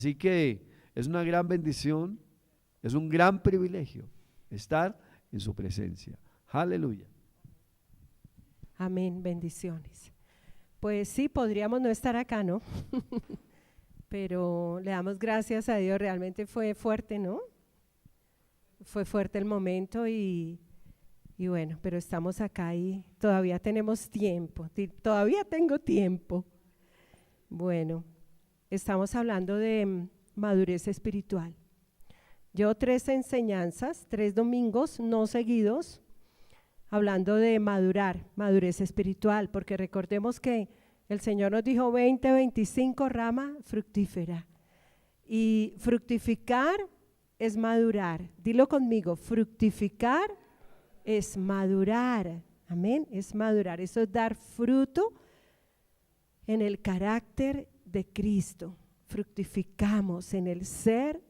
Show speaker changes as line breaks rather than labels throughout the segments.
Así que es una gran bendición, es un gran privilegio estar en su presencia. Aleluya.
Amén, bendiciones. Pues sí, podríamos no estar acá, ¿no? Pero le damos gracias a Dios, realmente fue fuerte, ¿no? Fue fuerte el momento y bueno, pero estamos acá y todavía tenemos tiempo, todavía tengo tiempo. Bueno, estamos hablando de madurez espiritual. Yo 3 enseñanzas, 3 domingos no seguidos, hablando de madurar, madurez espiritual, porque recordemos que el Señor nos dijo 20-25 rama fructífera. Y fructificar es madurar. Dilo conmigo, fructificar es madurar. Amén, es madurar. Eso es dar fruto en el carácter de Cristo. Fructificamos en el ser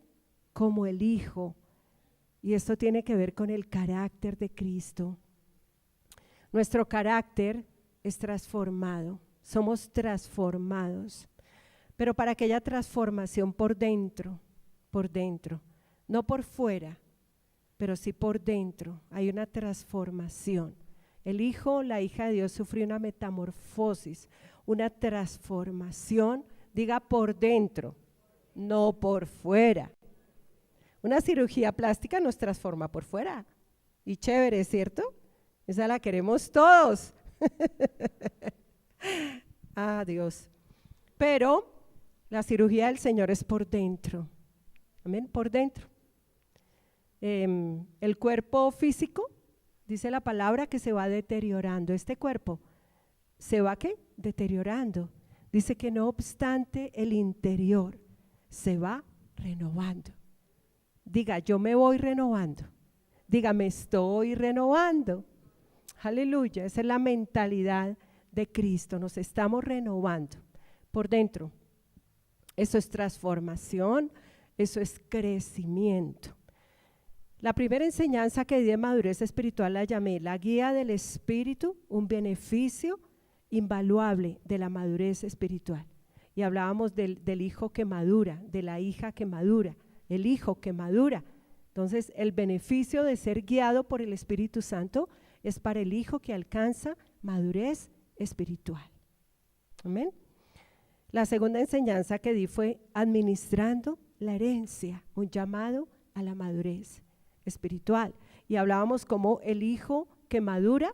como el Hijo. Y esto tiene que ver con el carácter de Cristo. Nuestro carácter es transformado, somos transformados, pero para aquella transformación por dentro, no por fuera, pero sí por dentro, hay una transformación. El Hijo, la hija de Dios sufrió una metamorfosis, una transformación, diga por dentro, no por fuera. Una cirugía plástica nos transforma por fuera, y chévere, ¿cierto? Esa la queremos todos. Ah, Dios. Pero la cirugía del Señor es por dentro. Amén, por dentro. El cuerpo físico, dice la palabra que se va deteriorando. Este cuerpo se va ¿qué? Deteriorando. Dice que no obstante el interior se va renovando. Diga, yo me voy renovando. Diga, me estoy renovando. Aleluya, esa es la mentalidad de Cristo, nos estamos renovando por dentro. Eso es transformación, eso es crecimiento. La primera enseñanza que di de madurez espiritual la llamé la guía del Espíritu, un beneficio invaluable de la madurez espiritual. Y hablábamos del hijo que madura, de la hija que madura, el hijo que madura. Entonces, el beneficio de ser guiado por el Espíritu Santo es para el hijo que alcanza madurez espiritual. Amén. La segunda enseñanza que di fue administrando la herencia, un llamado a la madurez espiritual. Y hablábamos como el hijo que madura,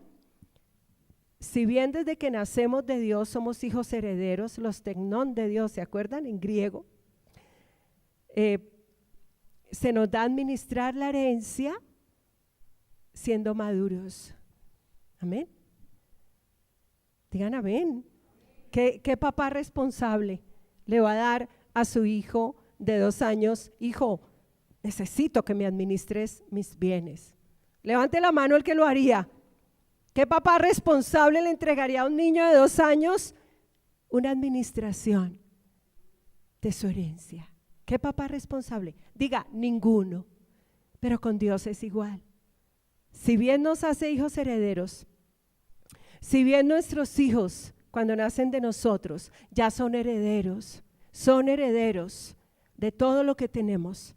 si bien desde que nacemos de Dios somos hijos herederos, los tecnón de Dios, ¿se acuerdan? En griego, se nos da administrar la herencia siendo maduros. Amén. Digan amén. ¿Qué papá responsable le va a dar a su hijo de 2 años? Hijo, necesito que me administres mis bienes. Levante la mano el que lo haría. ¿Qué papá responsable le entregaría a un niño de 2 años una administración de su herencia? ¿Qué papá responsable? Diga, ninguno. Pero con Dios es igual. Si bien nos hace hijos herederos, si bien nuestros hijos cuando nacen de nosotros ya son herederos de todo lo que tenemos,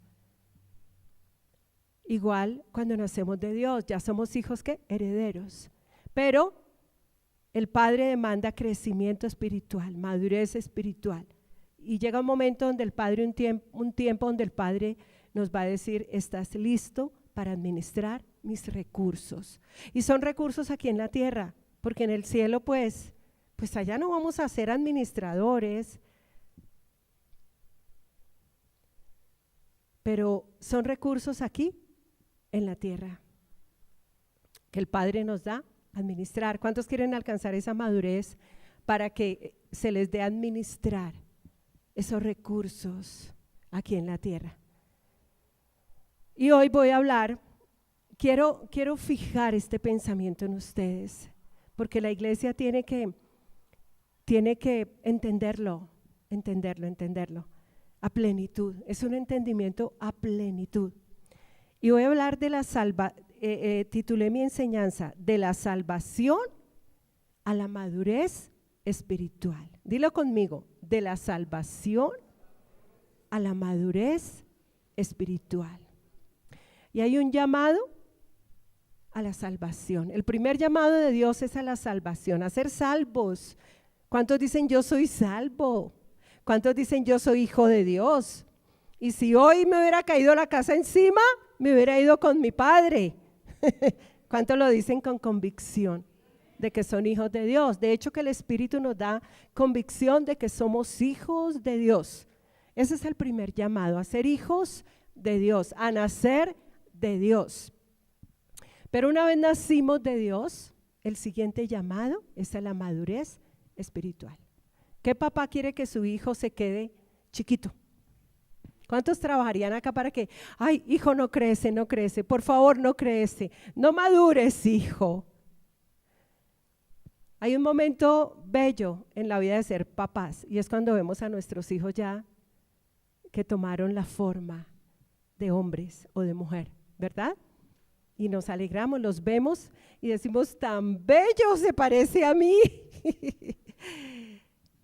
igual cuando nacemos de Dios ya somos hijos ¿qué? Herederos. Pero el Padre demanda crecimiento espiritual, madurez espiritual. Y llega un momento donde el Padre, un tiempo donde el Padre nos va a decir, ¿estás listo para administrar mis recursos? Y son recursos aquí en la tierra, porque en el cielo pues allá no vamos a ser administradores, pero son recursos aquí en la tierra que el Padre nos da a administrar. ¿Cuántos quieren alcanzar esa madurez para que se les dé a administrar esos recursos aquí en la tierra? Y hoy voy a hablar, quiero fijar este pensamiento en ustedes, porque la iglesia tiene que entenderlo a plenitud. Es un entendimiento a plenitud. Y voy a hablar de la titulé mi enseñanza, de la salvación a la madurez espiritual. Dilo conmigo, de la salvación a la madurez espiritual. Y hay un llamado a la salvación. El primer llamado de Dios es a la salvación, a ser salvos. ¿Cuántos dicen yo soy salvo? ¿Cuántos dicen yo soy hijo de Dios? Y si hoy me hubiera caído la casa encima, me hubiera ido con mi padre. ¿Cuántos lo dicen con convicción de que son hijos de Dios? De hecho, que el Espíritu nos da convicción de que somos hijos de Dios. Ese es el primer llamado, a ser hijos de Dios, a nacer de Dios. Pero una vez nacimos de Dios, el siguiente llamado es a la madurez espiritual. ¿Qué papá quiere que su hijo se quede chiquito? ¿Cuántos trabajarían acá para que, ay, hijo, no crece, por favor, no crece, no madures, hijo? Hay un momento bello en la vida de ser papás y es cuando vemos a nuestros hijos ya que tomaron la forma de hombres o de mujer, ¿verdad? Y nos alegramos, los vemos y decimos, tan bello se parece a mí.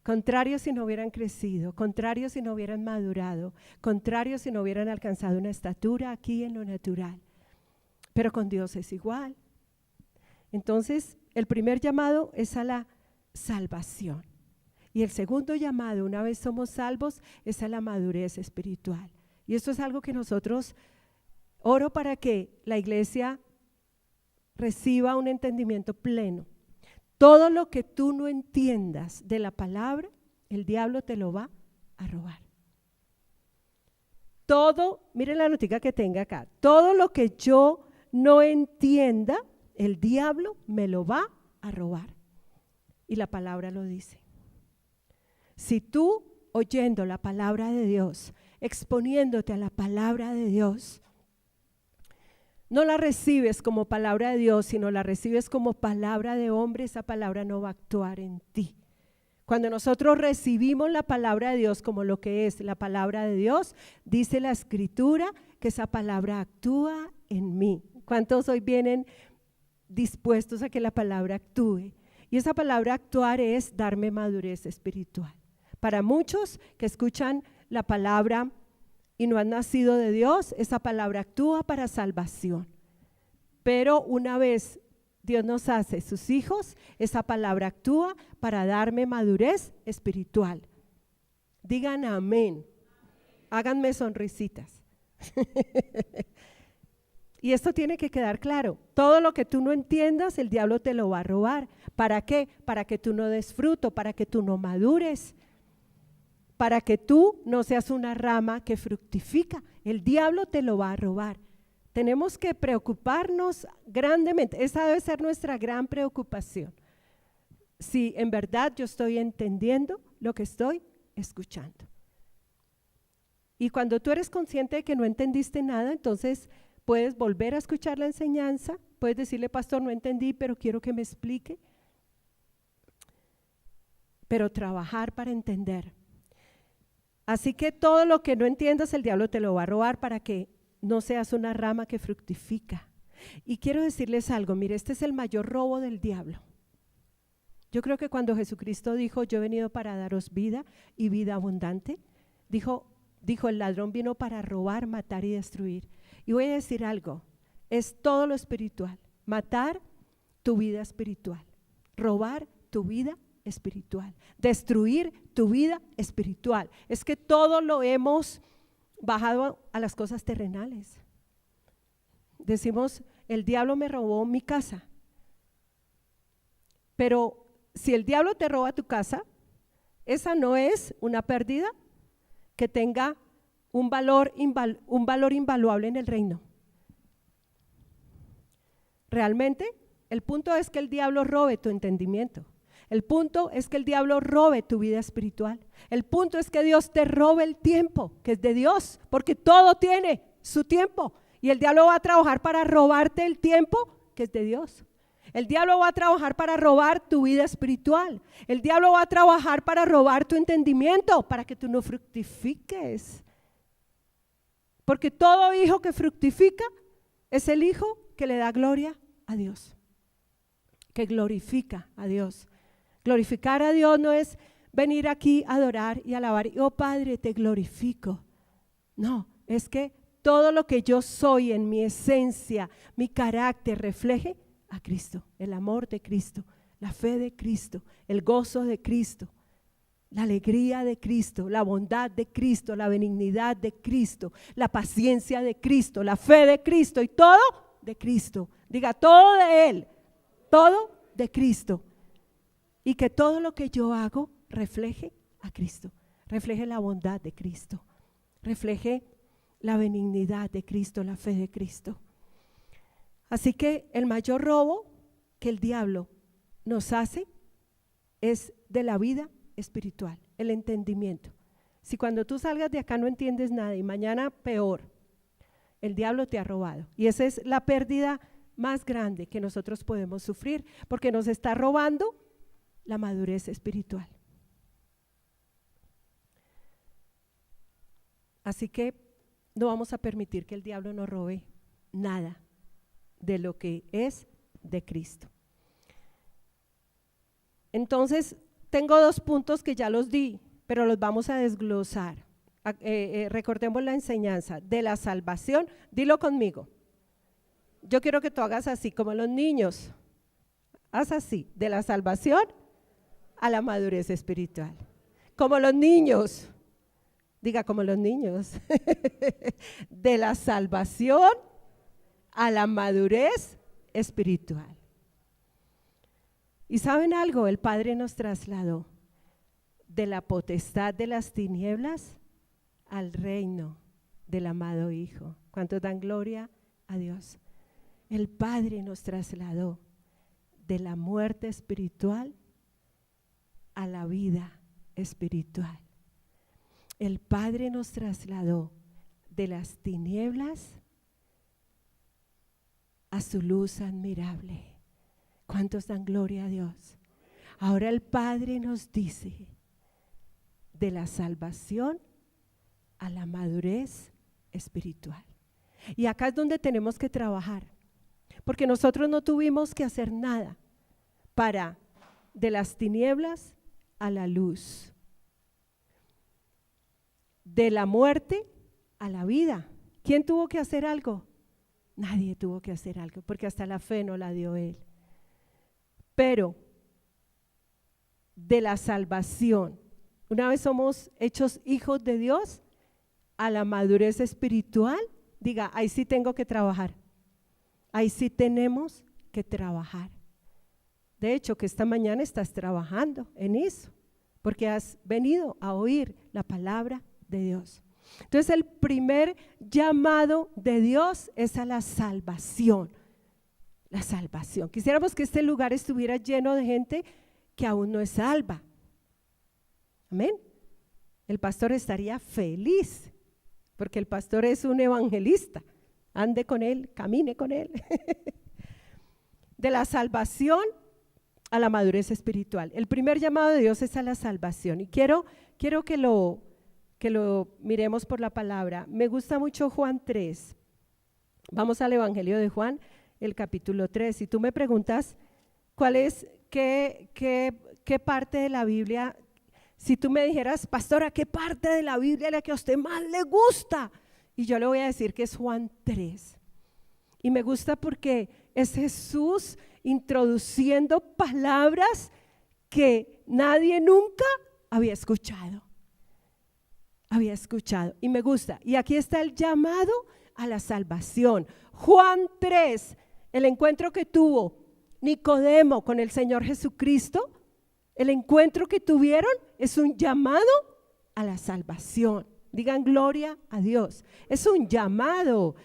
Contrario si no hubieran crecido, contrario si no hubieran madurado, contrario si no hubieran alcanzado una estatura aquí en lo natural. Pero con Dios es igual. Entonces, el primer llamado es a la salvación. Y el segundo llamado, una vez somos salvos, es a la madurez espiritual. Y esto es algo que nosotros oro para que la iglesia reciba un entendimiento pleno. Todo lo que tú no entiendas de la palabra, el diablo te lo va a robar. Todo, miren la notica que tenga acá, todo lo que yo no entienda, el diablo me lo va a robar. Y la palabra lo dice. Si tú, oyendo la palabra de Dios, exponiéndote a la palabra de Dios, no la recibes como palabra de Dios, sino la recibes como palabra de hombre, esa palabra no va a actuar en ti. Cuando nosotros recibimos la palabra de Dios como lo que es la palabra de Dios, dice la Escritura que esa palabra actúa en mí. ¿Cuántos hoy vienen dispuestos a que la palabra actúe? Y esa palabra actuar es darme madurez espiritual. Para muchos que escuchan la palabra y no han nacido de Dios, esa palabra actúa para salvación. Pero una vez Dios nos hace sus hijos, esa palabra actúa para darme madurez espiritual. Digan amén. Háganme sonrisitas. Y esto tiene que quedar claro. Todo lo que tú no entiendas, el diablo te lo va a robar. ¿Para qué? Para que tú no des fruto, para que tú no madures, para que tú no seas una rama que fructifica. El diablo te lo va a robar. Tenemos que preocuparnos grandemente. Esa debe ser nuestra gran preocupación. Si en verdad yo estoy entendiendo lo que estoy escuchando. Y cuando tú eres consciente de que no entendiste nada, entonces puedes volver a escuchar la enseñanza. Puedes decirle, pastor, no entendí, pero quiero que me explique. Pero trabajar para entender. Así que todo lo que no entiendas, el diablo te lo va a robar para que no seas una rama que fructifica. Y quiero decirles algo, mire, este es el mayor robo del diablo. Yo creo que cuando Jesucristo dijo, yo he venido para daros vida y vida abundante, dijo, el ladrón vino para robar, matar y destruir. Y voy a decir algo, es todo lo espiritual, matar tu vida espiritual, robar tu vida espiritual, destruir tu vida espiritual. Es que todo lo hemos bajado a las cosas terrenales. Decimos, el diablo me robó mi casa. Pero si el diablo te roba tu casa, esa no es una pérdida que tenga un valor invaluable en el reino. Realmente, el punto es que el diablo robe tu entendimiento. El punto es que el diablo robe tu vida espiritual. El punto es que Dios te robe el tiempo, que es de Dios, porque todo tiene su tiempo. Y el diablo va a trabajar para robarte el tiempo, que es de Dios. El diablo va a trabajar para robar tu vida espiritual. El diablo va a trabajar para robar tu entendimiento, para que tú no fructifiques. Porque todo hijo que fructifica es el hijo que le da gloria a Dios, que glorifica a Dios. Glorificar a Dios no es venir aquí a adorar y alabar. Oh Padre, te glorifico. No, es que todo lo que yo soy en mi esencia, mi carácter, refleje a Cristo, el amor de Cristo, la fe de Cristo, el gozo de Cristo, la alegría de Cristo, la bondad de Cristo, la benignidad de Cristo, la paciencia de Cristo, la fe de Cristo y todo de Cristo. Diga, todo de Él, todo de Cristo. Y que todo lo que yo hago refleje a Cristo, refleje la bondad de Cristo, refleje la benignidad de Cristo, la fe de Cristo. Así que el mayor robo que el diablo nos hace es de la vida espiritual, el entendimiento. Si cuando tú salgas de acá no entiendes nada y mañana peor, el diablo te ha robado. Y esa es la pérdida más grande que nosotros podemos sufrir, porque nos está robando la madurez espiritual. Así que no vamos a permitir que el diablo nos robe nada de lo que es de Cristo. Entonces, tengo 2 puntos que ya los di, pero los vamos a desglosar. Recordemos la enseñanza de la salvación. Dilo conmigo. Yo quiero que tú hagas así, como los niños. Haz así, de la salvación a la madurez espiritual. Como los niños. Diga, como los niños. De la salvación a la madurez espiritual. ¿Y saben algo? El Padre nos trasladó de la potestad de las tinieblas al reino del amado Hijo. ¿Cuántos dan gloria a Dios? El Padre nos trasladó de la muerte espiritual a la vida espiritual. El Padre nos trasladó de las tinieblas a su luz admirable. ¿Cuántos dan gloria a Dios? Ahora el Padre nos dice de la salvación a la madurez espiritual. Y acá es donde tenemos que trabajar, porque nosotros no tuvimos que hacer nada para de las tinieblas a la luz, de la muerte a la vida. ¿Quién tuvo que hacer algo? Nadie tuvo que hacer algo, porque hasta la fe no la dio Él. Pero de la salvación, una vez somos hechos hijos de Dios, a la madurez espiritual, diga, ahí sí tengo que trabajar, ahí sí tenemos que trabajar. De hecho, que esta mañana estás trabajando en eso, porque has venido a oír la palabra de Dios. Entonces el primer llamado de Dios es a la salvación. La salvación. Quisiéramos que este lugar estuviera lleno de gente que aún no es salva. Amén. El pastor estaría feliz, porque el pastor es un evangelista. Ande con él, camine con él. De la salvación a la madurez espiritual. El primer llamado de Dios es a la salvación. Y quiero que lo miremos por la palabra. Me gusta mucho Juan 3. Vamos al Evangelio de Juan, el capítulo 3. Si tú me preguntas qué parte de la Biblia, si tú me dijeras, pastora, ¿qué parte de la Biblia es la que a usted más le gusta? Y yo le voy a decir que es Juan 3. Y me gusta porque es Jesús introduciendo palabras que nadie nunca había escuchado. Y me gusta. Y aquí está el llamado a la salvación. Juan 3, el encuentro que tuvo Nicodemo con el Señor Jesucristo, el encuentro que tuvieron es un llamado a la salvación. Digan gloria a Dios. Es un llamado.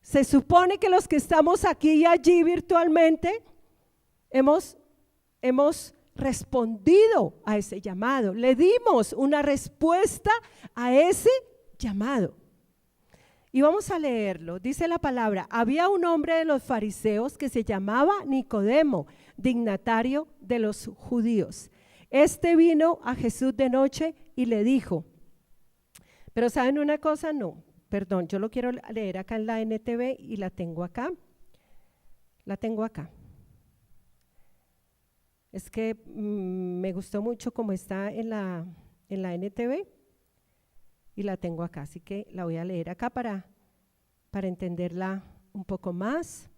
Se supone que los que estamos aquí y allí virtualmente hemos respondido a ese llamado. Le dimos una respuesta a ese llamado. Y vamos a leerlo. Dice la palabra: había un hombre de los fariseos que se llamaba Nicodemo, dignatario de los judíos. Este vino a Jesús de noche y le dijo, pero ¿saben una cosa? No, perdón, yo lo quiero leer acá en la NTV y la tengo acá. Es que me gustó mucho cómo está en la NTV y la tengo acá, así que la voy a leer acá para entenderla un poco más.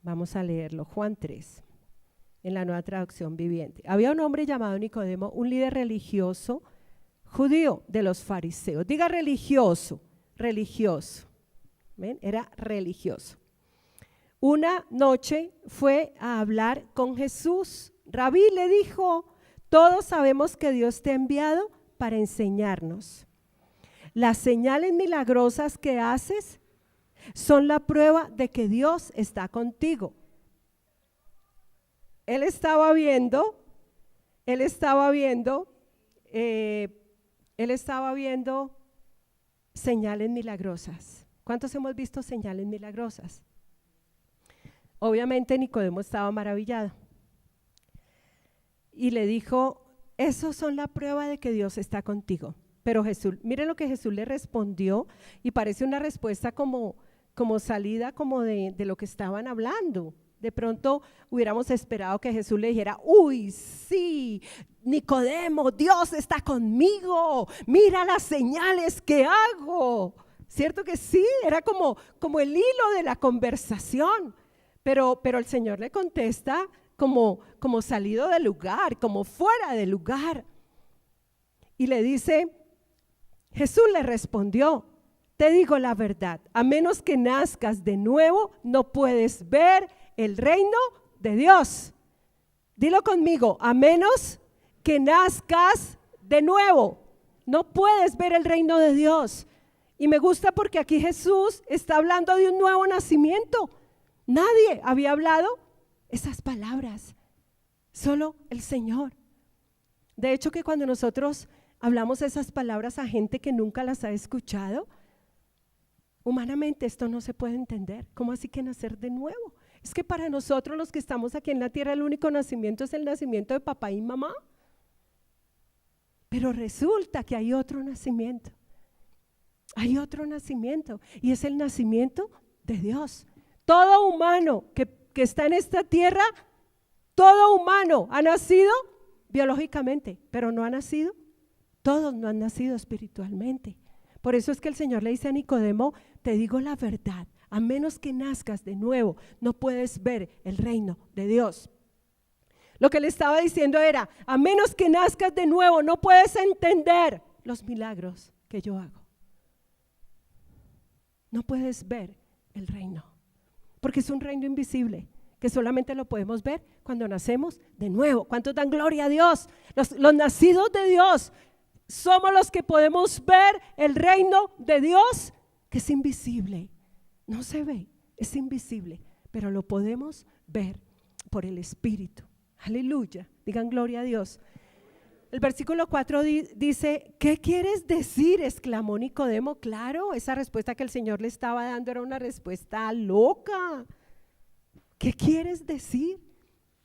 Vamos a leerlo, Juan 3, en la Nueva Traducción Viviente. Había un hombre llamado Nicodemo, un líder religioso judío de los fariseos. Diga religioso, religioso. ¿Ven? Era religioso. Una noche fue a hablar con Jesús. Rabí, le dijo, todos sabemos que Dios te ha enviado para enseñarnos. Las señales milagrosas que haces son la prueba de que Dios está contigo. Él estaba viendo señales milagrosas. ¿Cuántos hemos visto señales milagrosas? Obviamente Nicodemo estaba maravillado y le dijo, esos son la prueba de que Dios está contigo. Pero Jesús, miren lo que Jesús le respondió, y parece una respuesta como salida como de lo que estaban hablando. De pronto hubiéramos esperado que Jesús le dijera, uy, sí, Nicodemo, Dios está conmigo, mira las señales que hago. ¿Cierto que sí? Era como el hilo de la conversación. Pero el Señor le contesta como salido del lugar, como fuera del lugar. Y le dice, Jesús le respondió, te digo la verdad, a menos que nazcas de nuevo, no puedes ver el reino de Dios. Dilo conmigo, a menos que nazcas de nuevo, no puedes ver el reino de Dios. Y me gusta porque aquí Jesús está hablando de un nuevo nacimiento. Nadie había hablado esas palabras, solo el Señor. De hecho, que cuando nosotros hablamos esas palabras a gente que nunca las ha escuchado, humanamente esto no se puede entender. ¿Cómo así que nacer de nuevo? Es que para nosotros los que estamos aquí en la tierra el único nacimiento es el nacimiento de papá y mamá. Pero resulta que hay otro nacimiento. Hay otro nacimiento y es el nacimiento de Dios. Todo humano que está en esta tierra, todo humano ha nacido biológicamente, pero no ha nacido, todos no han nacido espiritualmente. Por eso es que el Señor le dice a Nicodemo, te digo la verdad, a menos que nazcas de nuevo, no puedes ver el reino de Dios. Lo que le estaba diciendo era, a menos que nazcas de nuevo, no puedes entender los milagros que yo hago. No puedes ver el reino, porque es un reino invisible, que solamente lo podemos ver cuando nacemos de nuevo. ¿Cuántos dan gloria a Dios? Los nacidos de Dios somos los que podemos ver el reino de Dios, que es invisible. No se ve, es invisible, pero lo podemos ver por el Espíritu. Aleluya, digan gloria a Dios. El versículo 4 dice, ¿qué quieres decir?, exclamó Nicodemo. Claro, esa respuesta que el Señor le estaba dando era una respuesta loca. ¿Qué quieres decir?,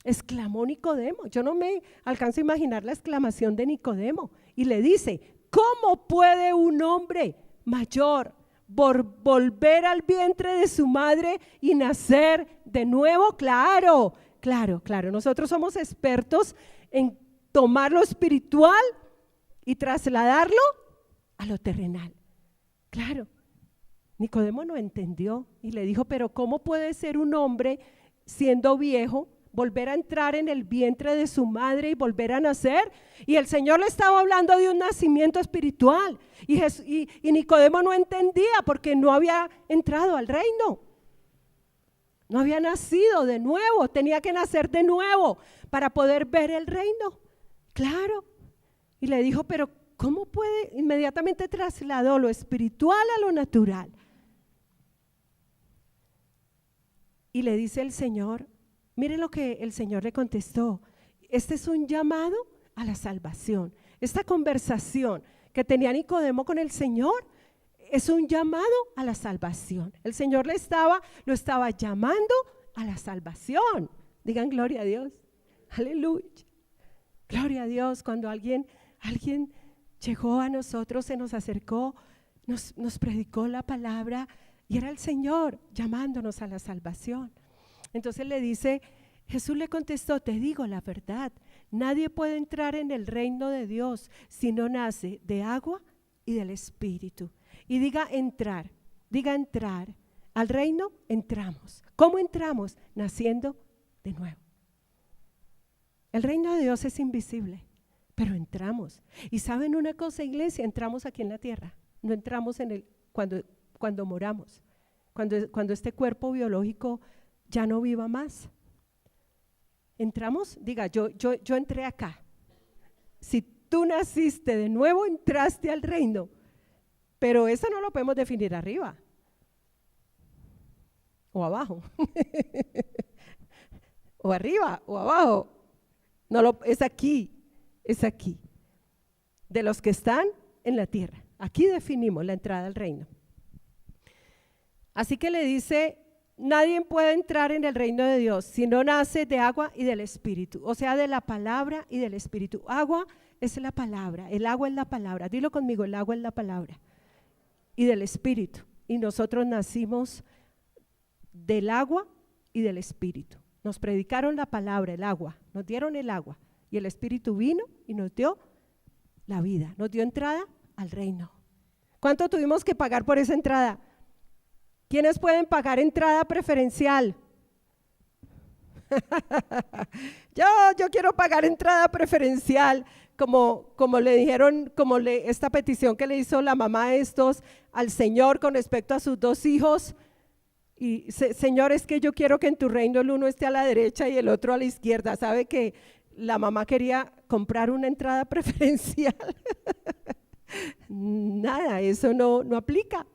exclamó Nicodemo. Yo no me alcanzo a imaginar la exclamación de Nicodemo. Y le dice, ¿cómo puede un hombre mayor volver al vientre de su madre y nacer de nuevo? Claro, nosotros somos expertos en tomar lo espiritual y trasladarlo a lo terrenal. Claro, Nicodemo no entendió y le dijo, pero ¿cómo puede ser un hombre siendo viejo volver a entrar en el vientre de su madre y volver a nacer? Y el Señor le estaba hablando de un nacimiento espiritual y Nicodemo no entendía porque no había entrado al reino. No había nacido de nuevo, tenía que nacer de nuevo para poder ver el reino. Claro. Y le dijo, pero ¿cómo puede? Inmediatamente trasladó lo espiritual a lo natural. Y le dice el Señor, mire lo que el Señor le contestó. Este es un llamado a la salvación. Esta conversación que tenía Nicodemo con el Señor es un llamado a la salvación. El Señor lo estaba llamando a la salvación. Digan gloria a Dios. Aleluya. Gloria a Dios. Cuando alguien llegó a nosotros, se nos acercó, nos predicó la palabra y era el Señor llamándonos a la salvación. Entonces le dice, Jesús le contestó, te digo la verdad, nadie puede entrar en el reino de Dios si no nace de agua y del Espíritu. Y diga entrar. Al reino entramos. ¿Cómo entramos? Naciendo de nuevo. El reino de Dios es invisible, pero entramos. Y ¿saben una cosa, iglesia? Entramos aquí en la tierra. No entramos cuando moramos, cuando este cuerpo biológico ya no viva más. Entramos, diga, yo entré acá. Si tú naciste de nuevo, entraste al reino. Pero eso no lo podemos definir arriba o abajo, o arriba o abajo. Es aquí. De los que están en la tierra. Aquí definimos la entrada al reino. Así que le dice, nadie puede entrar en el reino de Dios si no nace de agua y del Espíritu, o sea, de la palabra y del Espíritu. Agua es la palabra, el agua es la palabra. Dilo conmigo, el agua es la palabra y del Espíritu. Y nosotros nacimos del agua y del Espíritu. Nos predicaron la palabra, el agua, nos dieron el agua y el Espíritu vino y nos dio la vida, nos dio entrada al reino. ¿Cuánto tuvimos que pagar por esa entrada? ¿Quiénes pueden pagar entrada preferencial? Yo quiero pagar entrada preferencial, como le dijeron, esta petición que le hizo la mamá al Señor con respecto a sus 2 hijos. Y Señor, es que yo quiero que en tu reino el uno esté a la derecha y el otro a la izquierda. ¿Sabe que la mamá quería comprar una entrada preferencial? Nada, eso no aplica.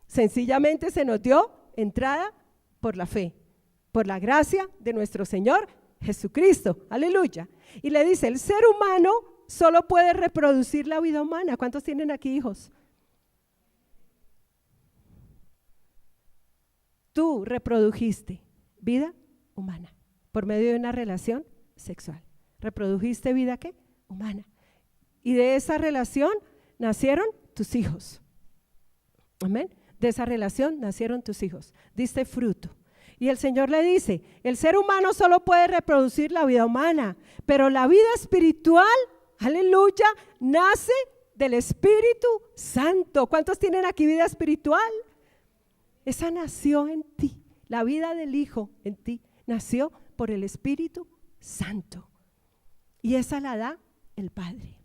Sencillamente se nos dio entrada por la fe, por la gracia de nuestro Señor Jesucristo. Aleluya. Y le dice, el ser humano solo puede reproducir la vida humana. ¿Cuántos tienen aquí hijos? Tú reprodujiste vida humana por medio de una relación sexual. ¿Reprodujiste vida qué? Humana. Y de esa relación nacieron tus hijos. Amén. De esa relación nacieron tus hijos. Diste fruto. Y el Señor le dice, el ser humano solo puede reproducir la vida humana, pero la vida espiritual, aleluya, nace del Espíritu Santo. ¿Cuántos tienen aquí vida espiritual? Esa nació en ti, la vida del Hijo en ti, nació por el Espíritu Santo. Y esa la da el Padre.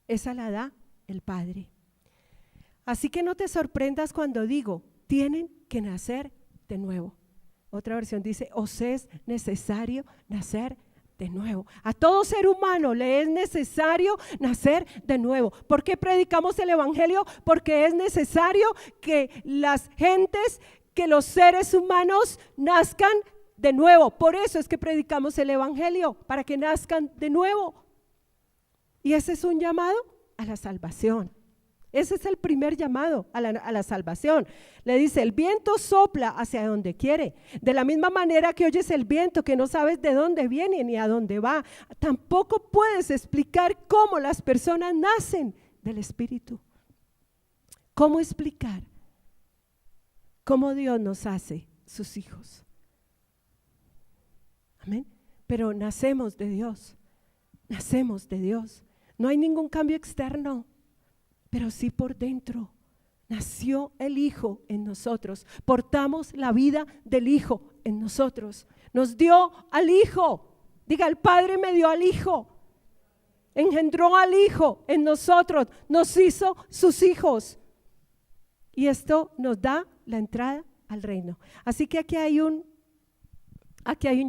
Esa la da el Padre. Así que no te sorprendas cuando digo, tienen que nacer de nuevo. Otra versión dice, os es necesario nacer de nuevo. A todo ser humano le es necesario nacer de nuevo. ¿Por qué predicamos el Evangelio? Porque es necesario que las gentes, que los seres humanos nazcan de nuevo. Por eso es que predicamos el Evangelio, para que nazcan de nuevo. Y ese es un llamado a la salvación. Ese es el primer llamado a la salvación. Le dice, el viento sopla hacia donde quiere. De la misma manera que oyes el viento, que no sabes de dónde viene ni a dónde va, tampoco puedes explicar cómo las personas nacen del Espíritu. ¿Cómo explicar cómo Dios nos hace sus hijos? Amén. Pero nacemos de Dios. Nacemos de Dios. No hay ningún cambio externo, pero sí por dentro. Nació el Hijo en nosotros. Portamos la vida del Hijo en nosotros. Nos dio al Hijo. Diga, el Padre me dio al Hijo. Engendró al Hijo en nosotros. Nos hizo sus hijos. Y esto nos da la entrada al reino. Así que aquí hay un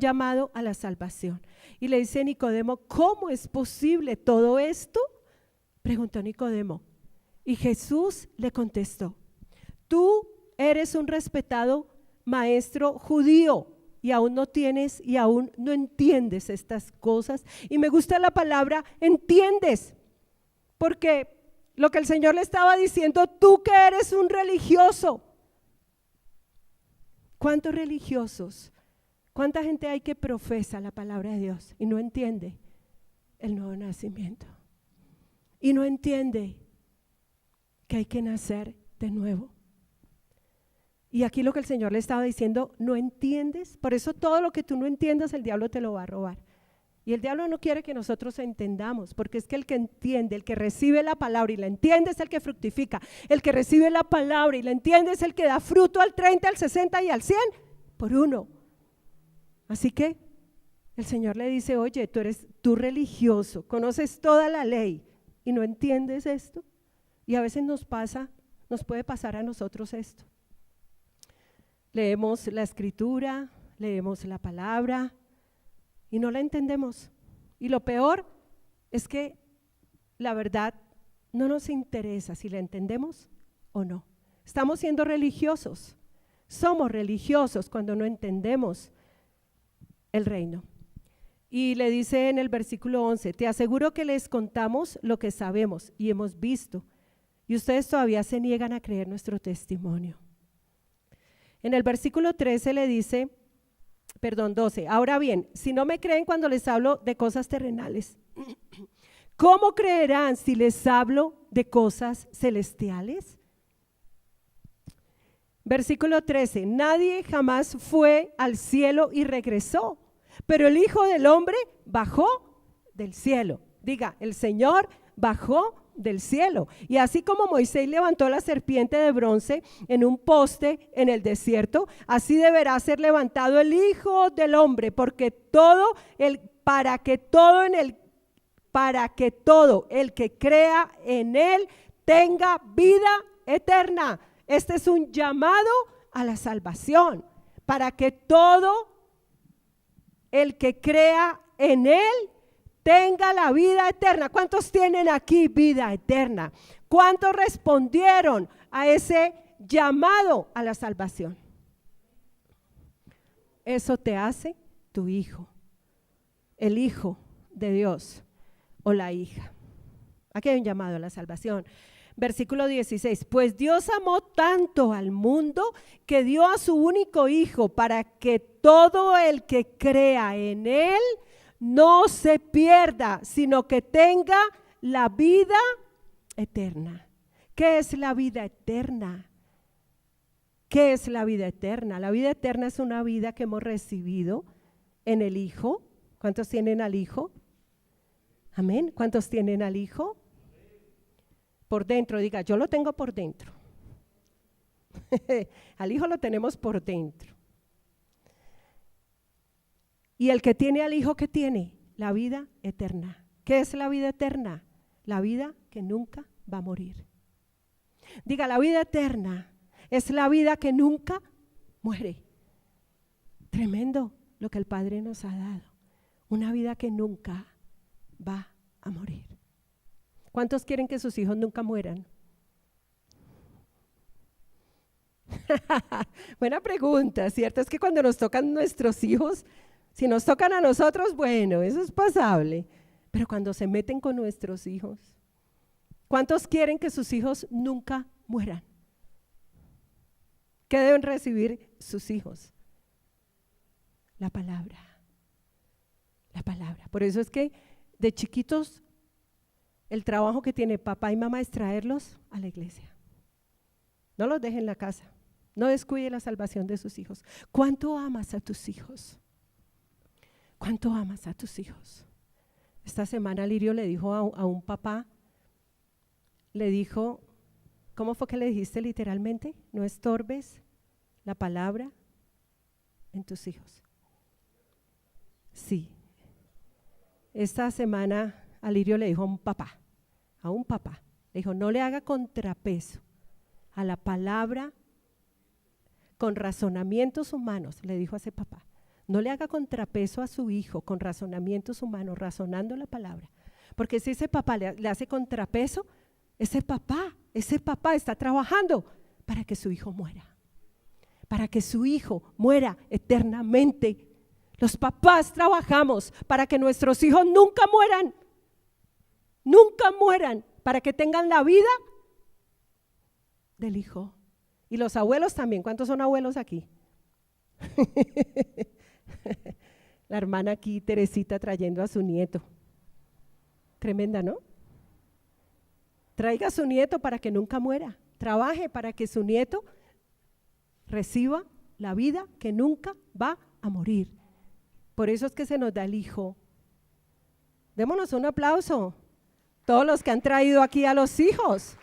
llamado a la salvación. Y le dice Nicodemo, ¿cómo es posible todo esto? Preguntó Nicodemo. Y Jesús le contestó, tú eres un respetado maestro judío y aún no entiendes estas cosas. Y me gusta la palabra entiendes, porque lo que el Señor le estaba diciendo, tú que eres un religioso. ¿Cuántos religiosos? ¿Cuánta gente hay que profesa la palabra de Dios y no entiende el nuevo nacimiento? Y no entiende que hay que nacer de nuevo. Y aquí lo que el Señor le estaba diciendo, ¿no entiendes? Por eso todo lo que tú no entiendas, el diablo te lo va a robar. Y el diablo no quiere que nosotros entendamos, porque es que el que entiende, el que recibe la palabra y la entiende es el que fructifica. El que recibe la palabra y la entiende es el que da fruto al 30, al 60 y al 100 por uno. Así que el Señor le dice, oye, tú religioso, conoces toda la ley y no entiendes esto. Y a veces nos puede pasar a nosotros esto. Leemos la escritura, leemos la palabra y no la entendemos. Y lo peor es que la verdad no nos interesa si la entendemos o no. Estamos siendo religiosos. Somos religiosos cuando no entendemos el reino. Y le dice en el versículo 11, te aseguro que les contamos lo que sabemos y hemos visto, y ustedes todavía se niegan a creer nuestro testimonio. En el versículo 13 le dice, 12, ahora bien, si no me creen cuando les hablo de cosas terrenales, ¿cómo creerán si les hablo de cosas celestiales? Versículo 13, nadie jamás fue al cielo y regresó, pero el Hijo del Hombre bajó del cielo. Diga, el Señor bajó del cielo. Y así como Moisés levantó la serpiente de bronce en un poste en el desierto, así deberá ser levantado el Hijo del Hombre, para que todo el que crea en él tenga vida eterna. Este es un llamado a la salvación, para que todo el que crea en él tenga la vida eterna. ¿Cuántos tienen aquí vida eterna? ¿Cuántos respondieron a ese llamado a la salvación? Eso te hace tu hijo, el hijo de Dios o la hija. Aquí hay un llamado a la salvación. Versículo 16, pues Dios amó tanto al mundo que dio a su único hijo para que todo el que crea en él no se pierda, sino que tenga la vida eterna. ¿Qué es la vida eterna? ¿Qué es la vida eterna? La vida eterna es una vida que hemos recibido en el Hijo. ¿Cuántos tienen al Hijo? Amén. ¿Cuántos tienen al Hijo? Por dentro, diga, yo lo tengo por dentro. Al Hijo lo tenemos por dentro. Y el que tiene al Hijo, ¿qué tiene? La vida eterna. ¿Qué es la vida eterna? La vida que nunca va a morir. Diga, la vida eterna es la vida que nunca muere. Tremendo lo que el Padre nos ha dado. Una vida que nunca va a morir. ¿Cuántos quieren que sus hijos nunca mueran? Buena pregunta, ¿cierto? Es que cuando nos tocan nuestros hijos, si nos tocan a nosotros, bueno, eso es pasable. Pero cuando se meten con nuestros hijos, ¿cuántos quieren que sus hijos nunca mueran? ¿Qué deben recibir sus hijos? La palabra. La palabra. Por eso es que de chiquitos el trabajo que tiene papá y mamá es traerlos a la iglesia. No los dejen en la casa. No descuide la salvación de sus hijos. ¿Cuánto amas a tus hijos? ¿Cuánto amas a tus hijos? Esta semana Lirio le dijo a un papá, le dijo, ¿cómo fue que le dijiste literalmente? No estorbes la palabra en tus hijos. Sí. Esta semana a Lirio le dijo a un papá, le dijo, no le haga contrapeso a la palabra con razonamientos humanos, le dijo a ese papá, no le haga contrapeso a su hijo con razonamientos humanos, razonando la palabra, porque si ese papá le hace contrapeso, ese papá está trabajando para que su hijo muera, para que su hijo muera eternamente. Los papás trabajamos para que nuestros hijos nunca mueran, para que tengan la vida del Hijo. Y los abuelos también. ¿Cuántos son abuelos aquí? La hermana aquí, Teresita, trayendo a su nieto. Tremenda, ¿no? Traiga a su nieto para que nunca muera. Trabaje para que su nieto reciba la vida que nunca va a morir. Por eso es que se nos da el Hijo. Démonos un aplauso, todos los que han traído aquí a los hijos.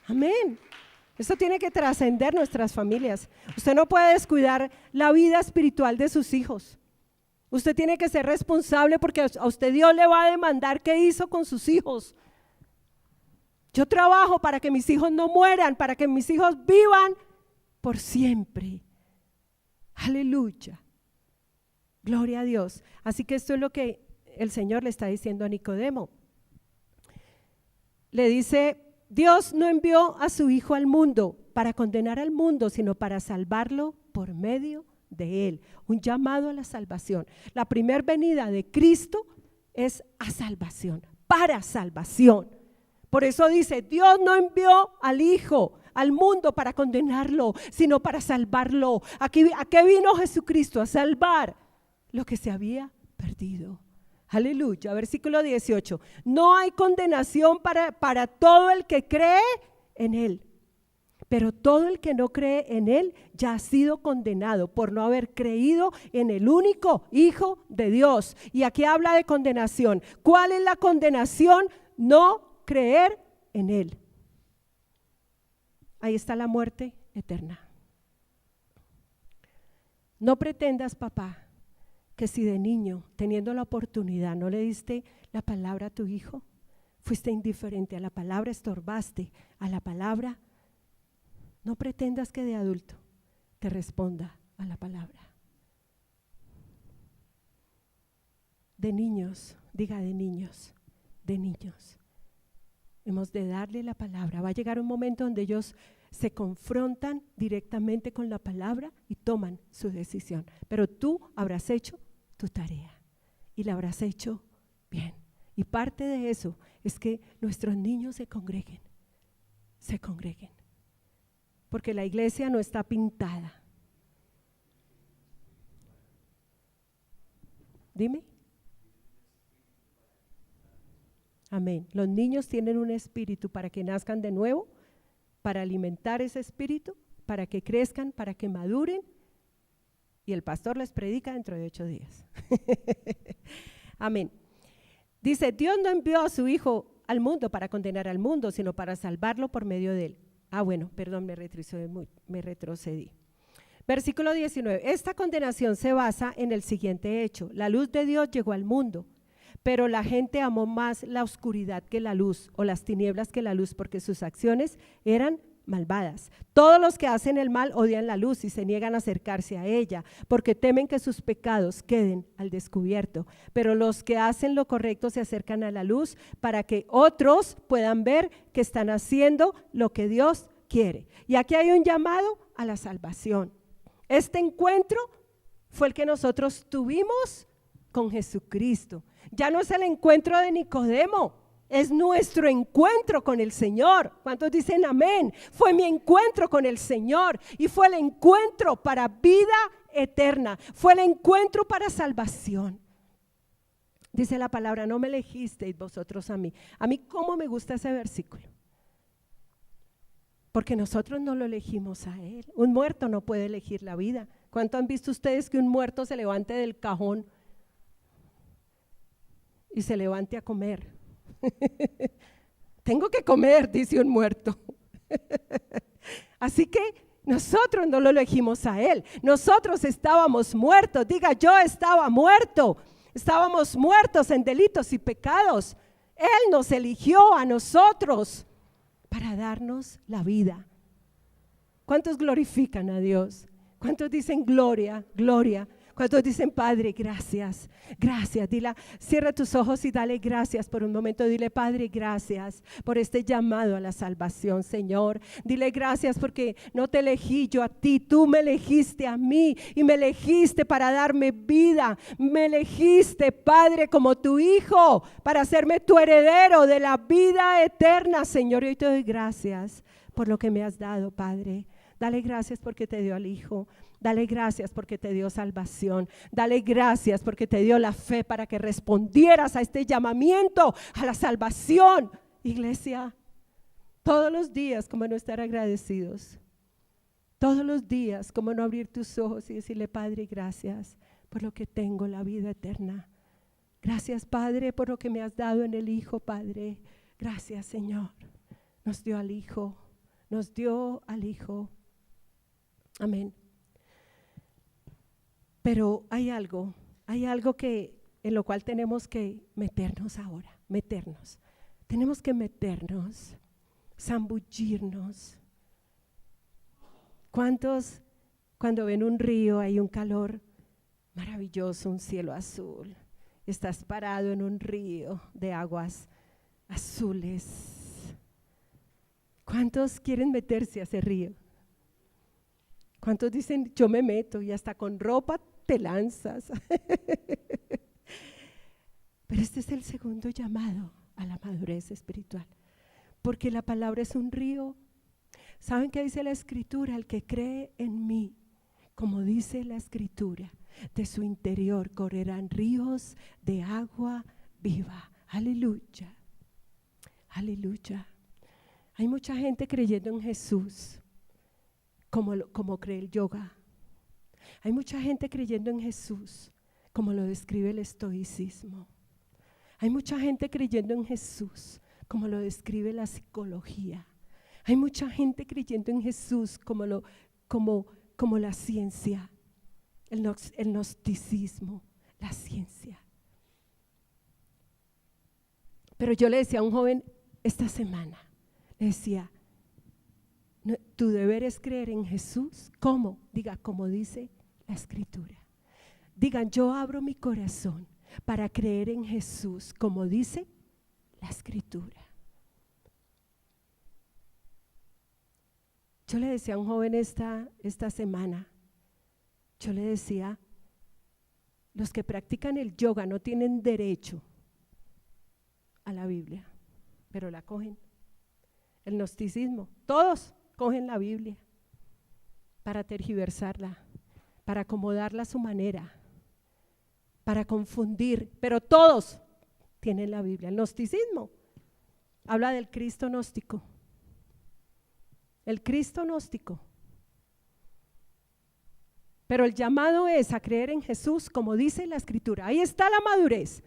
Amén. Esto tiene que trascender nuestras familias. Usted no puede descuidar la vida espiritual de sus hijos. Usted tiene que ser responsable porque a usted Dios le va a demandar qué hizo con sus hijos. Yo trabajo para que mis hijos no mueran, para que mis hijos vivan por siempre. Aleluya. Gloria a Dios. Así que esto es lo que el Señor le está diciendo a Nicodemo. Le dice, Dios no envió a su Hijo al mundo para condenar al mundo, sino para salvarlo por medio de Él. Un llamado a la salvación. La primera venida de Cristo es a salvación, para salvación. Por eso dice, Dios no envió al Hijo al mundo para condenarlo, sino para salvarlo. ¿A qué vino Jesucristo? A salvar lo que se había perdido. Aleluya. Versículo 18. No hay condenación para todo el que cree en Él. Pero todo el que no cree en Él ya ha sido condenado por no haber creído en el único Hijo de Dios. Y aquí habla de condenación. ¿Cuál es la condenación? No creer en Él. Ahí está la muerte eterna. No pretendas, papá, que si de niño, teniendo la oportunidad, no le diste la palabra a tu hijo, fuiste indiferente a la palabra, estorbaste a la palabra. No pretendas que de adulto te responda a la palabra. De niños, diga de niños, de niños. Hemos de darle la palabra. Va a llegar un momento donde ellos se confrontan directamente con la palabra y toman su decisión. Pero tú habrás hecho tu tarea y la habrás hecho bien. Y parte de eso es que nuestros niños se congreguen. Porque la iglesia no está pintada. Dime. Amén. Los niños tienen un espíritu para que nazcan de nuevo, para alimentar ese espíritu, para que crezcan, para que maduren. Y el pastor les predica dentro de 8 días. Amén. Dice, Dios no envió a su Hijo al mundo para condenar al mundo, sino para salvarlo por medio de Él. Perdón, me retrocedí. Versículo 19. Esta condenación se basa en el siguiente hecho. La luz de Dios llegó al mundo, pero la gente amó más la oscuridad que la luz, o las tinieblas que la luz, porque sus acciones eran malvadas. Todos los que hacen el mal odian la luz y se niegan a acercarse a ella, porque temen que sus pecados queden al descubierto. Pero los que hacen lo correcto se acercan a la luz para que otros puedan ver que están haciendo lo que Dios quiere. Y aquí hay un llamado a la salvación. Este encuentro fue el que nosotros tuvimos con Jesucristo. Ya no es el encuentro de Nicodemo, es nuestro encuentro con el Señor. ¿Cuántos dicen amén? Fue mi encuentro con el Señor y fue el encuentro para vida eterna, fue el encuentro para salvación. Dice la palabra, no me elegisteis vosotros a mí. A mí cómo me gusta ese versículo, porque nosotros no lo elegimos a Él. Un muerto no puede elegir la vida. ¿Cuánto han visto ustedes que un muerto se levante del cajón y se levante a comer? Tengo que comer, dice un muerto. Así que nosotros no lo elegimos a Él. Nosotros estábamos muertos. Diga, yo estaba muerto. Estábamos muertos en delitos y pecados. Él nos eligió a nosotros para darnos la vida. ¿Cuántos glorifican a Dios? ¿Cuántos dicen gloria, gloria? ¿Cuántos dicen, Padre, gracias, gracias? Dile, cierra tus ojos y dale gracias por un momento. Dile, Padre, gracias por este llamado a la salvación, Señor. Dile gracias porque no te elegí yo a ti, tú me elegiste a mí y me elegiste para darme vida. Me elegiste, Padre, como tu hijo, para hacerme tu heredero de la vida eterna, Señor. Y hoy te doy gracias por lo que me has dado, Padre. Dale gracias porque te dio al Hijo. Dale gracias porque te dio salvación. Dale gracias porque te dio la fe para que respondieras a este llamamiento, a la salvación. Iglesia, todos los días, ¿cómo no estar agradecidos? Todos los días, ¿cómo no abrir tus ojos y decirle, Padre, gracias por lo que tengo, la vida eterna? Gracias, Padre, por lo que me has dado en el Hijo, Padre. Gracias, Señor. Nos dio al Hijo, nos dio al Hijo. Amén. Pero hay algo que en lo cual tenemos que meternos ahora, Tenemos que meternos, zambullirnos. ¿Cuántos cuando ven un río hay un calor maravilloso, un cielo azul? Estás parado en un río de aguas azules. ¿Cuántos quieren meterse a ese río? ¿Cuántos dicen, yo me meto y hasta con ropa te lanzas? Pero este es el segundo llamado a la madurez espiritual, porque la palabra es un río. ¿Saben qué dice la Escritura? El que cree en mí, como dice la Escritura, de su interior correrán ríos de agua viva. Aleluya, aleluya. Hay mucha gente creyendo en Jesús como cree el yoga. Hay mucha gente creyendo en Jesús como lo describe el estoicismo. Hay mucha gente creyendo en Jesús como lo describe la psicología. Hay mucha gente creyendo en Jesús como la ciencia, el gnosticismo, la ciencia. Pero yo le decía a un joven esta semana, le decía, no, tu deber es creer en Jesús. ¿Cómo? Diga, como dice la Escritura. Digan, yo abro mi corazón para creer en Jesús, como dice la Escritura. Yo le decía a un joven esta semana, yo le decía, los que practican el yoga no tienen derecho a la Biblia, pero la cogen. El gnosticismo, todos cogen la Biblia para tergiversarla, para acomodarla a su manera, para confundir, pero todos tienen la Biblia. El gnosticismo habla del Cristo gnóstico. El Cristo gnóstico. Pero el llamado es a creer en Jesús, como dice la Escritura. Ahí está la madurez.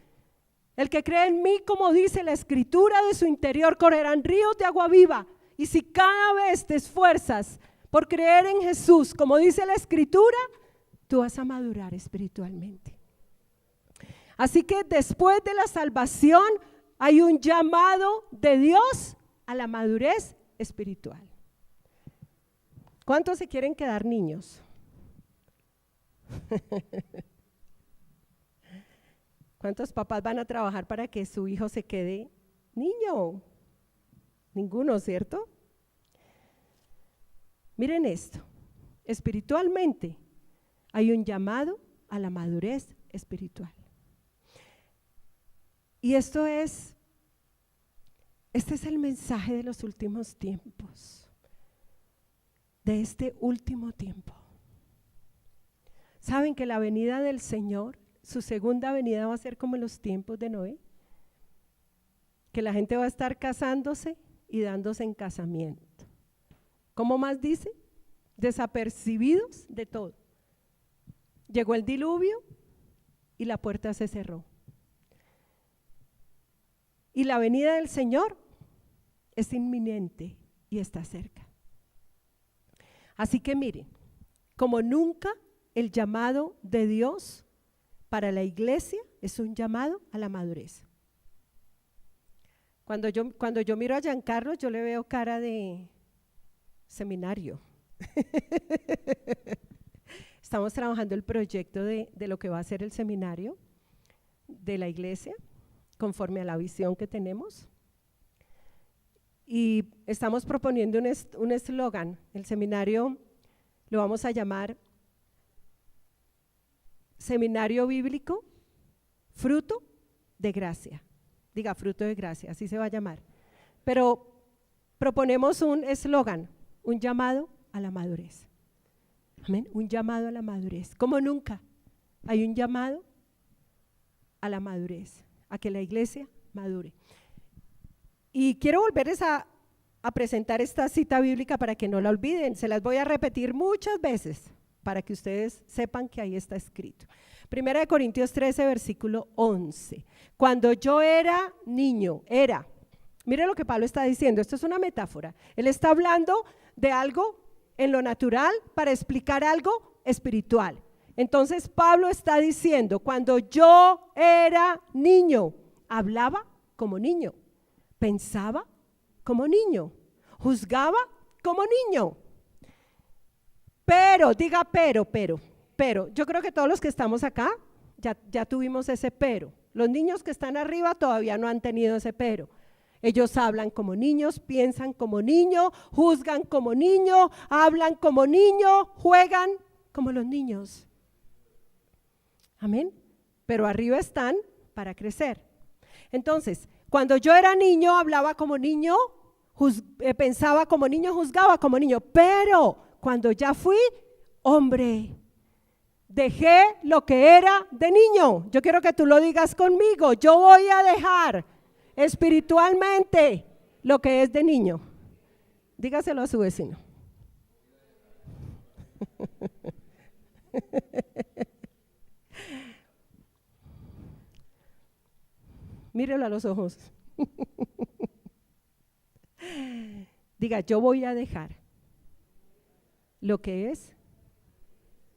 El que cree en mí, como dice la Escritura, de su interior correrán ríos de agua viva. Y si cada vez te esfuerzas por creer en Jesús, como dice la Escritura, tú vas a madurar espiritualmente. Así que después de la salvación hay un llamado de Dios a la madurez espiritual. ¿Cuántos se quieren quedar niños? ¿Cuántos papás van a trabajar para que su hijo se quede niño? Ninguno, ¿cierto? Miren esto, espiritualmente hay un llamado a la madurez espiritual. Y este es el mensaje de los últimos tiempos. De este último tiempo. ¿Saben que la venida del Señor, su segunda venida va a ser como en los tiempos de Noé? Que la gente va a estar casándose y dándose en casamiento. ¿Cómo más dice? Desapercibidos de todo. Llegó el diluvio y la puerta se cerró. Y la venida del Señor es inminente y está cerca. Así que miren, como nunca el llamado de Dios para la iglesia es un llamado a la madurez. Cuando yo miro a Giancarlo, yo le veo cara de seminario. Estamos trabajando el proyecto de lo que va a ser el seminario de la iglesia, conforme a la visión que tenemos. Y estamos proponiendo un eslogan. El seminario lo vamos a llamar Seminario Bíblico Fruto de Gracia. Diga, fruto de gracia, así se va a llamar. Pero proponemos un eslogan, un llamado a la madurez. Amén, un llamado a la madurez. Como nunca hay un llamado a la madurez, a que la iglesia madure. Y quiero volverles a a presentar esta cita bíblica para que no la olviden. Se las voy a repetir muchas veces para que ustedes sepan que ahí está escrito. 1 Corintios 13, versículo 11. Cuando yo era niño, mire lo que Pablo está diciendo, esto es una metáfora. Él está hablando de algo en lo natural para explicar algo espiritual. Entonces Pablo está diciendo, cuando yo era niño, hablaba como niño, pensaba como niño, juzgaba como niño. Pero, diga pero, yo creo que todos los que estamos acá ya tuvimos ese pero. Los niños que están arriba todavía no han tenido ese pero. Ellos hablan como niños, piensan como niño, juzgan como niño, hablan como niño, juegan como los niños. Amén. Pero arriba están para crecer. Entonces, cuando yo era niño, hablaba como niño, pensaba como niño, juzgaba como niño. Pero cuando ya fui hombre, dejé lo que era de niño. Yo quiero que tú lo digas conmigo. Yo voy a dejar espiritualmente lo que es de niño. Dígaselo a su vecino. Mírelo a los ojos. Diga, yo voy a dejar lo que es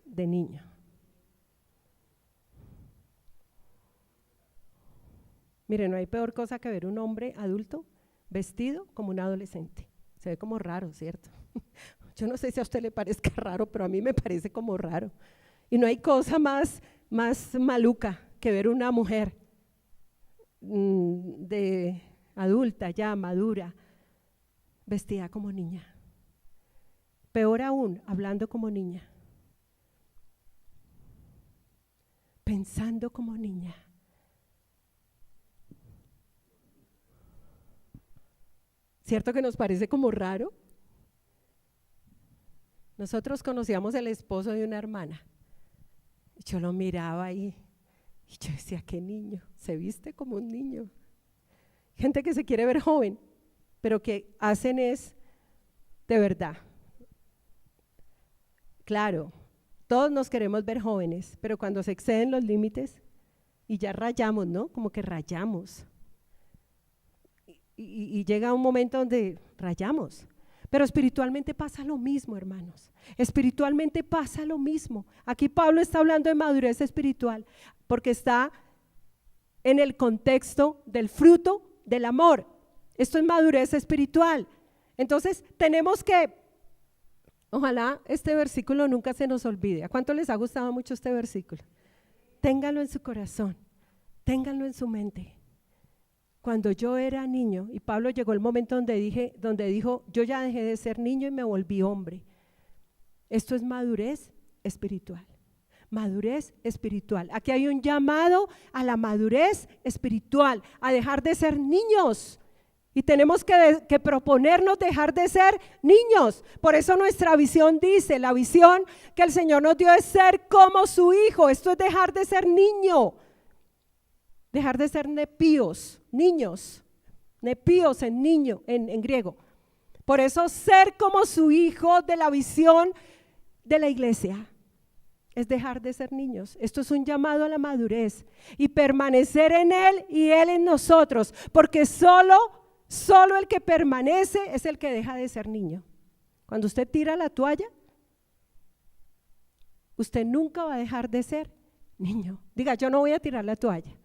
de niño. Mire, no hay peor cosa que ver un hombre adulto vestido como un adolescente. Se ve como raro, ¿cierto? Yo no sé si a usted le parezca raro, pero a mí me parece como raro. Y no hay cosa más maluca que ver una mujer de adulta ya, madura, vestida como niña. Peor aún, hablando como niña, pensando como niña. ¿Cierto que nos parece como raro? Nosotros conocíamos el esposo de una hermana. Yo lo miraba ahí y yo decía, qué niño, se viste como un niño. Gente que se quiere ver joven, pero que hacen es de verdad. Claro, todos nos queremos ver jóvenes, pero cuando se exceden los límites y ya rayamos, ¿no? Como que rayamos. Y llega un momento donde rayamos. Pero espiritualmente pasa lo mismo, hermanos. Espiritualmente pasa lo mismo. Aquí Pablo está hablando de madurez espiritual porque está en el contexto del fruto del amor. Esto es madurez espiritual. Entonces tenemos que, ojalá este versículo nunca se nos olvide. ¿A cuánto les ha gustado mucho este versículo? Ténganlo en su corazón, ténganlo en su mente. Cuando yo era niño, y Pablo llegó el momento donde dijo, yo ya dejé de ser niño y me volví hombre. Esto es madurez espiritual. Madurez espiritual. Aquí hay un llamado a la madurez espiritual, a dejar de ser niños. Y tenemos que proponernos dejar de ser niños. Por eso nuestra visión dice, la visión que el Señor nos dio es ser como su Hijo. Esto es dejar de ser niño. Dejar de ser nepíos, niños, nepíos en niño, en griego. Por eso ser como su Hijo de la visión de la iglesia es dejar de ser niños. Esto es un llamado a la madurez y permanecer en Él y Él en nosotros, porque solo el que permanece es el que deja de ser niño. Cuando usted tira la toalla, usted nunca va a dejar de ser niño. Diga, yo no voy a tirar la toalla.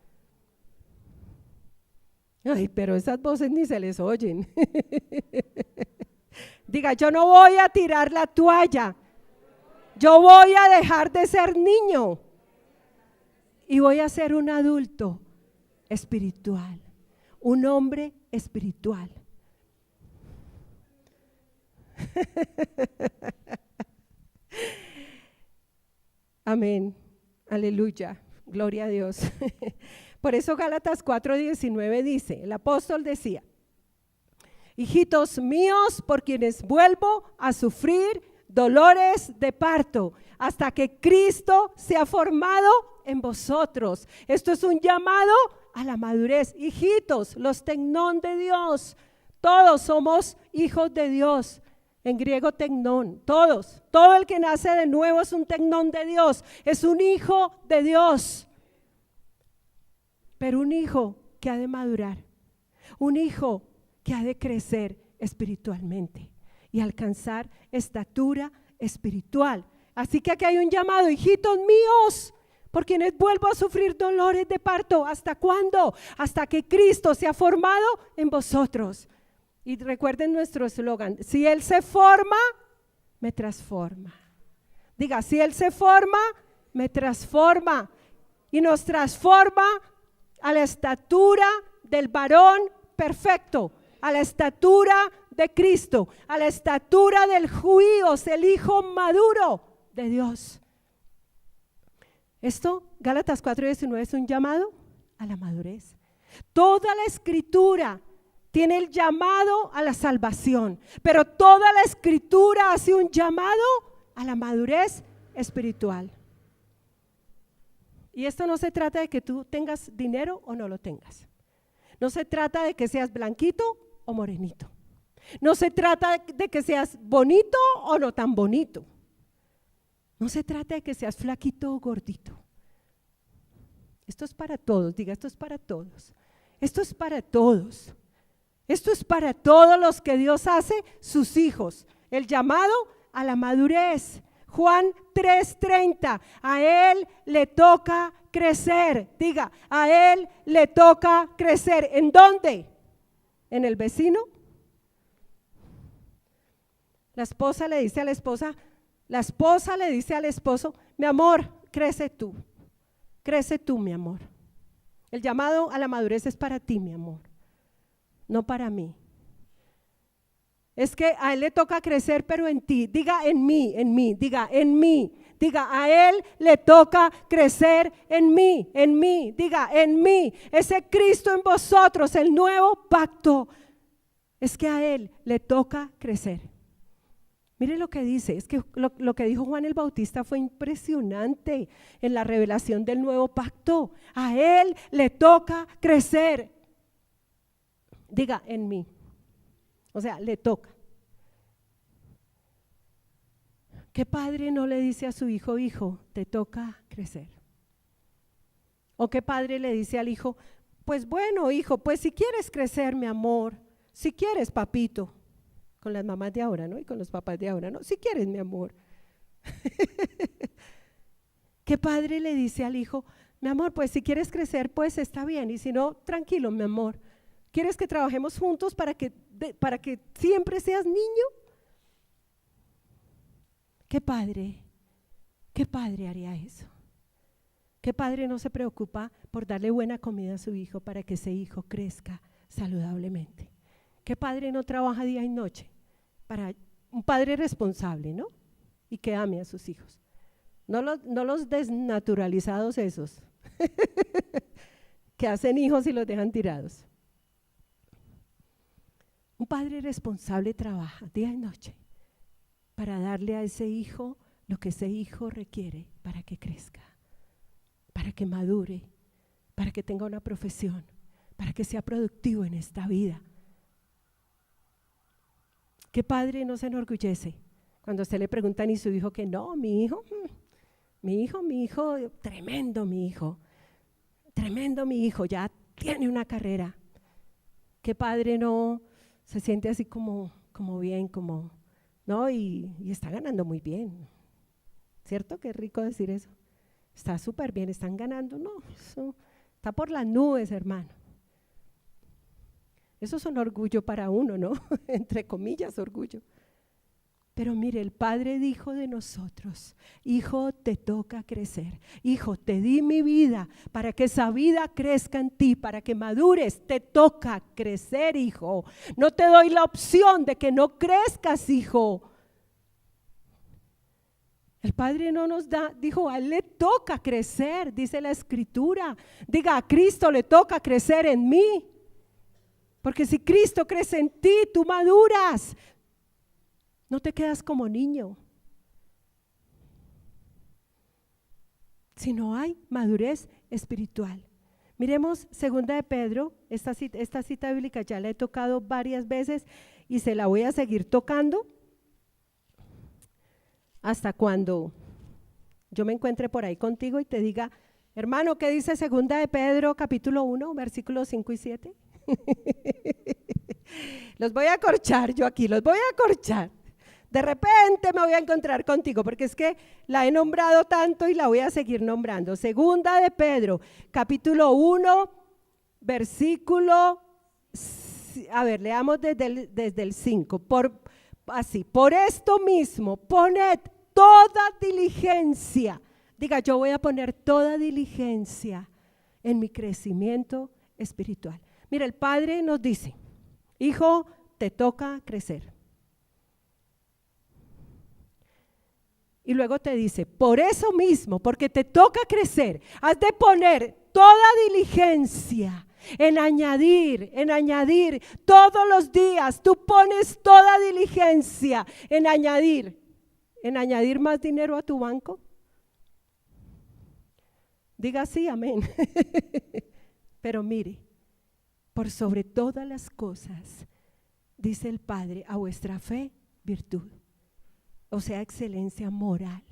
Ay, pero esas voces ni se les oyen. Diga, yo no voy a tirar la toalla. Yo voy a dejar de ser niño y voy a ser un adulto espiritual, un hombre espiritual. Amén, aleluya, gloria a Dios. Por eso Gálatas 4:19 dice, el apóstol decía, hijitos míos, por quienes vuelvo a sufrir dolores de parto, hasta que Cristo sea formado en vosotros. Esto es un llamado a la madurez. Hijitos, los tecnón de Dios, todos somos hijos de Dios. En griego tecnón, todos, todo el que nace de nuevo es un tecnón de Dios, es un hijo de Dios. Pero un hijo que ha de madurar, un hijo que ha de crecer espiritualmente y alcanzar estatura espiritual. Así que aquí hay un llamado: hijitos míos, por quienes vuelvo a sufrir dolores de parto. ¿Hasta cuándo? Hasta que Cristo se ha formado en vosotros. Y recuerden nuestro eslogan: si Él se forma, me transforma. Diga: si Él se forma, me transforma. Y nos transforma a la estatura del varón perfecto, a la estatura de Cristo, a la estatura del Huíos, el hijo maduro de Dios. Esto, Gálatas 4:19, es un llamado a la madurez. Toda la escritura tiene el llamado a la salvación, pero toda la escritura hace un llamado a la madurez espiritual. Y esto no se trata de que tú tengas dinero o no lo tengas. No se trata de que seas blanquito o morenito. No se trata de que seas bonito o no tan bonito. No se trata de que seas flaquito o gordito. Esto es para todos, diga: esto es para todos. Esto es para todos. Esto es para todos los que Dios hace sus hijos. El llamado a la madurez. Juan 3:30, a Él le toca crecer. Diga: a Él le toca crecer. ¿En dónde? ¿En el vecino? La esposa le dice a la esposa le esposo: mi amor, crece tú, mi amor. El llamado a la madurez es para ti, mi amor, no para mí. Es que a Él le toca crecer, pero en ti. Diga: en mí, diga: en mí. Diga: a Él le toca crecer en mí, diga: en mí. Ese Cristo en vosotros, el nuevo pacto, es que a Él le toca crecer. Mire lo que dice, es que lo que dijo Juan el Bautista fue impresionante en la revelación del nuevo pacto. A Él le toca crecer. Diga: en mí. O sea, le toca. ¿Qué padre no le dice a su hijo: hijo, te toca crecer? ¿O qué padre le dice al hijo: pues bueno, hijo, pues si quieres crecer, mi amor, si quieres, papito? Con las mamás de ahora, ¿no? Y con los papás de ahora, ¿no? Si quieres, mi amor. ¿Qué padre le dice al hijo: mi amor, pues si quieres crecer, pues está bien, y si no, tranquilo, mi amor? ¿Quieres que trabajemos juntos para que siempre seas niño? ¿Qué padre haría eso? ¿Qué padre no se preocupa por darle buena comida a su hijo para que ese hijo crezca saludablemente? ¿Qué padre no trabaja día y noche? Para un padre responsable, ¿no? Y que ame a sus hijos. No los desnaturalizados esos que hacen hijos y los dejan tirados. Un padre responsable trabaja día y noche para darle a ese hijo lo que ese hijo requiere para que crezca, para que madure, para que tenga una profesión, para que sea productivo en esta vida. ¿Qué padre no se enorgullece cuando usted le preguntan y su hijo que no? Mi hijo, tremendo mi hijo, ya tiene una carrera. ¿Qué padre no se siente así como bien, ¿no? Y está ganando muy bien, ¿cierto? Qué rico decir eso. Está súper bien, están ganando, no, eso está por las nubes, hermano. Eso es un orgullo para uno, ¿no? Entre comillas, orgullo. Pero mire, el Padre dijo de nosotros: hijo, te toca crecer. Hijo, te di mi vida para que esa vida crezca en ti, para que madures. Te toca crecer, hijo. No te doy la opción de que no crezcas, hijo. El Padre no nos dijo: a Él le toca crecer, dice la Escritura. Diga: a Cristo le toca crecer en mí. Porque si Cristo crece en ti, tú maduras. No te quedas como niño. Si no hay madurez espiritual. Miremos segunda de Pedro, esta cita bíblica ya la he tocado varias veces y se la voy a seguir tocando hasta cuando yo me encuentre por ahí contigo y te diga, hermano, ¿qué dice segunda de Pedro capítulo 1, versículos 5 y 7? Los voy a acorchar yo aquí, los voy a acorchar. De repente me voy a encontrar contigo, porque es que la he nombrado tanto y la voy a seguir nombrando. Segunda de Pedro, capítulo 1, versículo, leamos desde el 5. Por esto mismo, poned toda diligencia. Diga, yo voy a poner toda diligencia en mi crecimiento espiritual. Mira, el Padre nos dice, hijo, te toca crecer. Y luego te dice, por eso mismo, porque te toca crecer, has de poner toda diligencia en añadir todos los días. Tú pones toda diligencia en añadir más dinero a tu banco. Diga sí, amén. Pero mire, por sobre todas las cosas, dice el Padre, a vuestra fe, virtud. O sea, excelencia moral.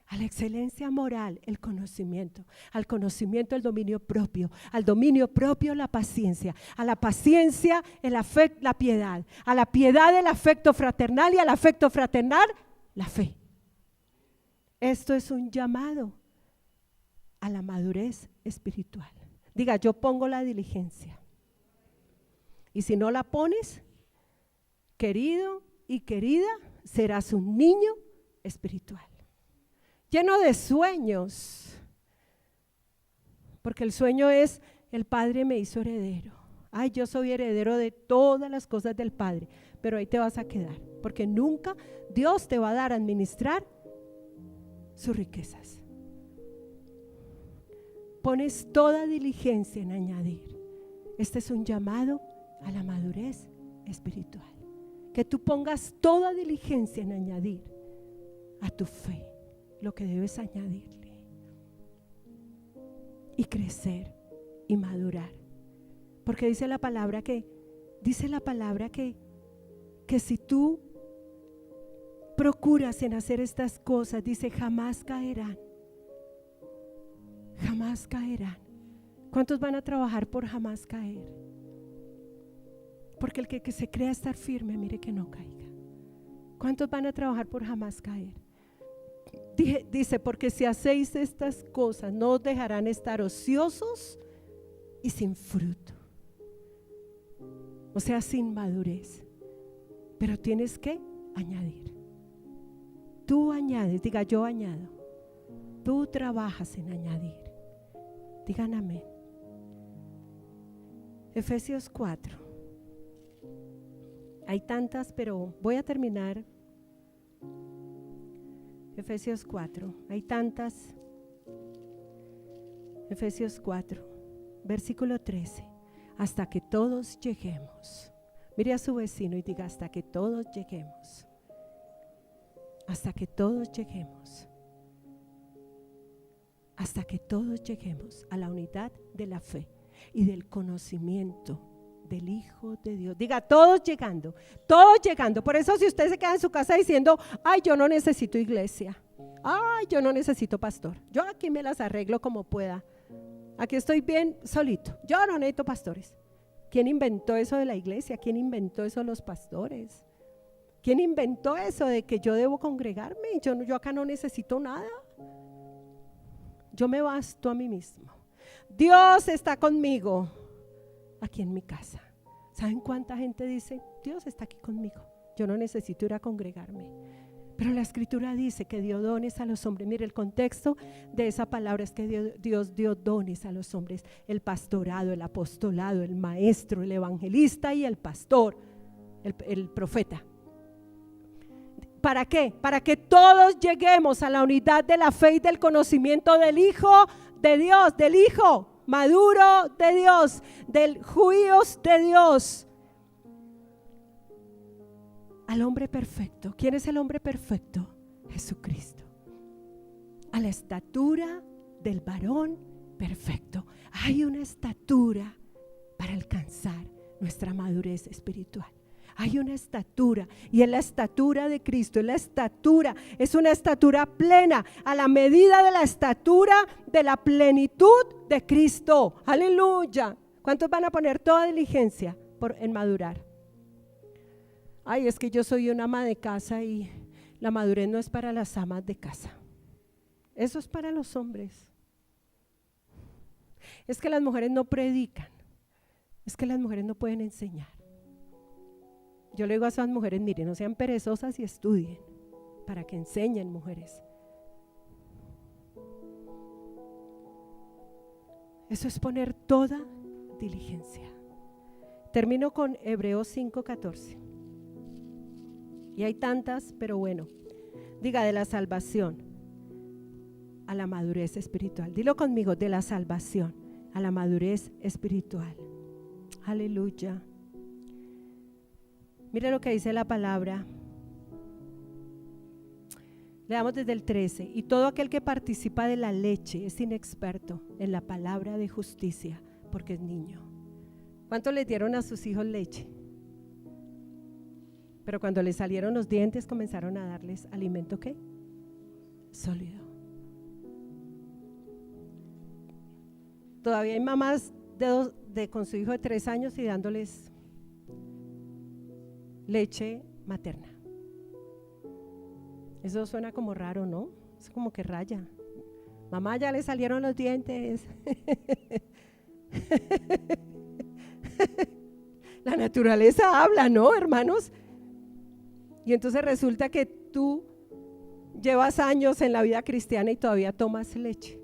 A la excelencia moral, el conocimiento. Al conocimiento, el dominio propio. Al dominio propio, la paciencia. A la paciencia, la piedad. A la piedad, el afecto fraternal. Y al afecto fraternal, la fe. Esto es un llamado a la madurez espiritual. Diga, yo pongo la diligencia. Y si no la pones, querido y querida, serás un niño espiritual, lleno de sueños, porque el sueño es, el Padre me hizo heredero. Ay, yo soy heredero de todas las cosas del Padre, pero ahí te vas a quedar, porque nunca Dios te va a dar a administrar sus riquezas. Pones toda diligencia en añadir. Este es un llamado a la madurez espiritual. Que tú pongas toda diligencia en añadir a tu fe lo que debes añadirle y crecer y madurar, porque dice la palabra que si tú procuras en hacer estas cosas, dice, jamás caerán. ¿Cuántos van a trabajar por jamás caer? Porque el que se crea estar firme, mire que no caiga. ¿Cuántos van a trabajar por jamás caer? Dice, porque si hacéis estas cosas, no os dejarán estar ociosos y sin fruto. O sea, sin madurez. Pero tienes que añadir. Tú añades, diga, yo añado. Tú trabajas en añadir. Digan amén. Efesios 4. Hay tantas, pero voy a terminar. Efesios 4. Hay tantas. Efesios 4, versículo 13. Hasta que todos lleguemos. Mire a su vecino y diga, hasta que todos lleguemos. Hasta que todos lleguemos. Hasta que todos lleguemos a la unidad de la fe y del conocimiento del Hijo de Dios. Diga, todos llegando. Por eso si usted se queda en su casa diciendo, ay, yo no necesito iglesia, ay, yo no necesito pastor, yo aquí me las arreglo como pueda, aquí estoy bien solito, yo no necesito pastores. ¿Quién inventó eso de la iglesia? ¿Quién inventó eso de los pastores? ¿Quién inventó eso de que yo debo congregarme? Yo acá no necesito nada, yo me basto a mí mismo. Dios está conmigo aquí en mi casa. ¿Saben cuánta gente dice, Dios está aquí conmigo, yo no necesito ir a congregarme? Pero la escritura dice que dio dones a los hombres. Mire, el contexto de esa palabra es que Dios dio dones a los hombres: el pastorado, el apostolado, el maestro, el evangelista y el pastor, el profeta. ¿Para qué? Para que todos lleguemos a la unidad de la fe y del conocimiento del Hijo de Dios, del Hijo maduro de Dios, del juicio de Dios, al hombre perfecto. ¿Quién es el hombre perfecto? Jesucristo. A la estatura del varón perfecto. Hay una estatura para alcanzar nuestra madurez espiritual. Hay una estatura, y es la estatura de Cristo, es una estatura plena, a la medida de la estatura de la plenitud de Cristo. Aleluya. ¿Cuántos van a poner toda diligencia en madurar? Ay, es que yo soy una ama de casa y la madurez no es para las amas de casa. Eso es para los hombres. Es que las mujeres no predican. Es que las mujeres no pueden enseñar. Yo le digo a esas mujeres, miren, no sean perezosas y estudien para que enseñen, mujeres. Eso es poner toda diligencia. Termino con Hebreos 5:14. Y hay tantas, pero bueno, diga, de la salvación a la madurez espiritual. Dilo conmigo, de la salvación a la madurez espiritual. Aleluya. Mire lo que dice la palabra. Leamos desde el 13. Y todo aquel que participa de la leche es inexperto en la palabra de justicia, porque es niño. ¿Cuánto le dieron a sus hijos leche? Pero cuando les salieron los dientes comenzaron a darles alimento, ¿qué? Sólido. Todavía hay mamás con su hijo de 3 años y dándoles leche materna. Eso suena como raro, ¿no? Es como que raya. Mamá, ya le salieron los dientes. La naturaleza habla, ¿no, hermanos? Y entonces resulta que tú llevas años en la vida cristiana y todavía tomas leche.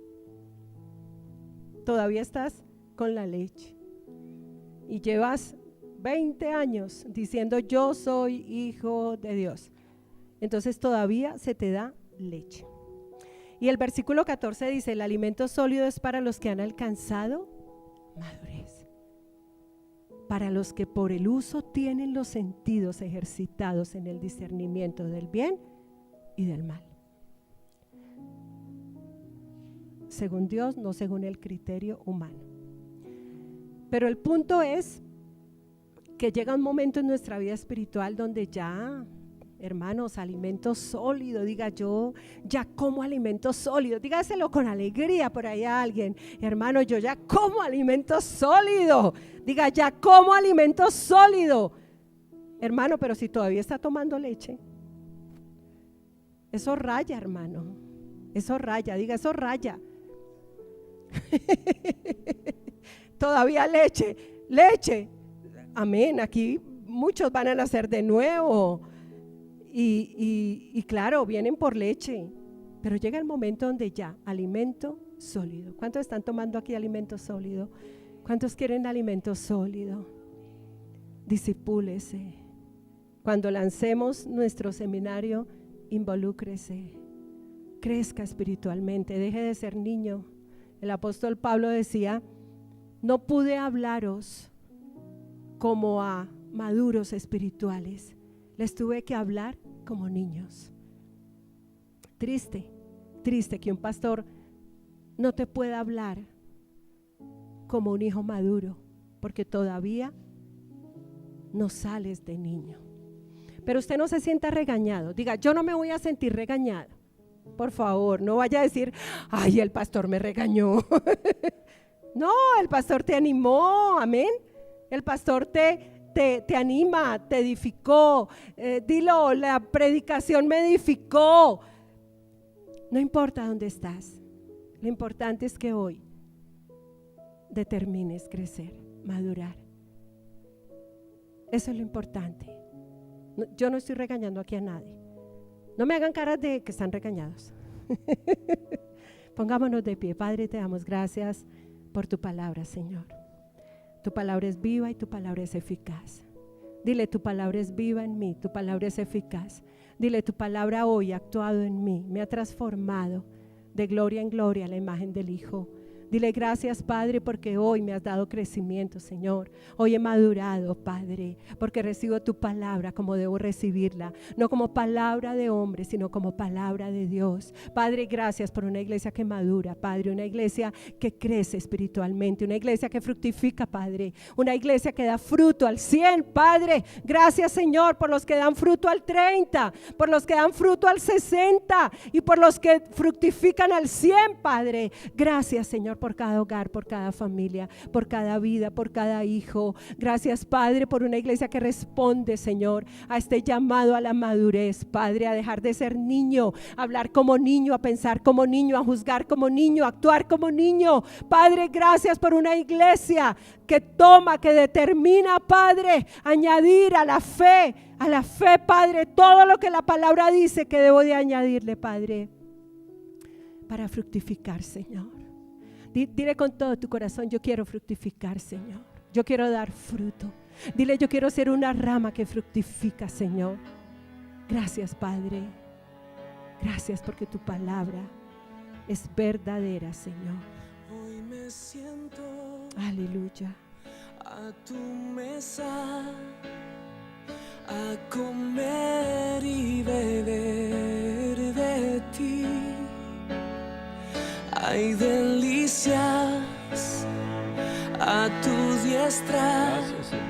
Todavía estás con la leche. Y llevas 20 años diciendo yo soy hijo de Dios. Entonces todavía se te da leche. Y el versículo 14 dice, el alimento sólido es para los que han alcanzado madurez, para los que por el uso tienen los sentidos ejercitados en el discernimiento del bien y del mal. Según Dios, no según el criterio humano. Pero el punto es que llega un momento en nuestra vida espiritual donde ya, hermanos, alimento sólido, diga yo ya como alimento sólido, dígaselo con alegría por ahí a alguien, hermano, yo ya como alimento sólido, diga ya como alimento sólido, hermano, pero si todavía está tomando leche, eso raya, hermano, eso raya, diga eso raya. Todavía leche, amén, aquí muchos van a nacer de nuevo y claro, vienen por leche, pero llega el momento donde ya, alimento sólido. ¿Cuántos están tomando aquí alimento sólido? ¿Cuántos quieren alimento sólido? Discipúlese. Cuando lancemos nuestro seminario, involúcrese, crezca espiritualmente, deje de ser niño. El apóstol Pablo decía, no pude hablaros como a maduros espirituales, les tuve que hablar como niños. Triste que un pastor no te pueda hablar como un hijo maduro, porque todavía no sales de niño. Pero usted no se sienta regañado, diga, yo no me voy a sentir regañado. Por favor, no vaya a decir, ay, el pastor me regañó. No, el pastor te animó, amén. El pastor te anima, te edificó. Dilo, la predicación me edificó. No importa dónde estás, lo importante es que hoy determines crecer, madurar. Eso es lo importante. Yo no estoy regañando aquí a nadie. No me hagan caras de que están regañados. Pongámonos de pie. Padre, te damos gracias por tu palabra, Señor. Tu palabra es viva y tu palabra es eficaz. Dile, tu palabra es viva en mí, tu palabra es eficaz. Dile, tu palabra hoy ha actuado en mí, me ha transformado de gloria en gloria a la imagen del Hijo Dile gracias, Padre, porque hoy me has dado crecimiento, Señor. Hoy he madurado, Padre, porque recibo tu palabra como debo recibirla. No como palabra de hombre, sino como palabra de Dios. Padre, gracias por una iglesia que madura, Padre. Una iglesia que crece espiritualmente. Una iglesia que fructifica, Padre. Una iglesia que da fruto al 100, Padre. Gracias, Señor, por los que dan fruto al 30, por los que dan fruto al 60 y por los que fructifican al 100, Padre. Gracias, Señor, por cada hogar, por cada familia, por cada vida, por cada hijo. Gracias, Padre, por una iglesia que responde, Señor, a este llamado a la madurez, Padre, a dejar de ser niño, a hablar como niño, a pensar como niño, a juzgar como niño, a actuar como niño. Padre, gracias por una iglesia que toma, que determina, Padre, añadir a la fe, Padre, todo lo que la palabra dice que debo de añadirle, Padre, para fructificar, Señor. Dile con todo tu corazón, yo quiero fructificar, Señor. Yo quiero dar fruto. Dile, yo quiero ser una rama que fructifica, Señor. Gracias, Padre. Gracias porque tu palabra es verdadera, Señor.
Hoy me siento
Aleluya.
a tu mesa, a comer y beber de ti. Hay delicias a tu diestra.
Gracias, Señor.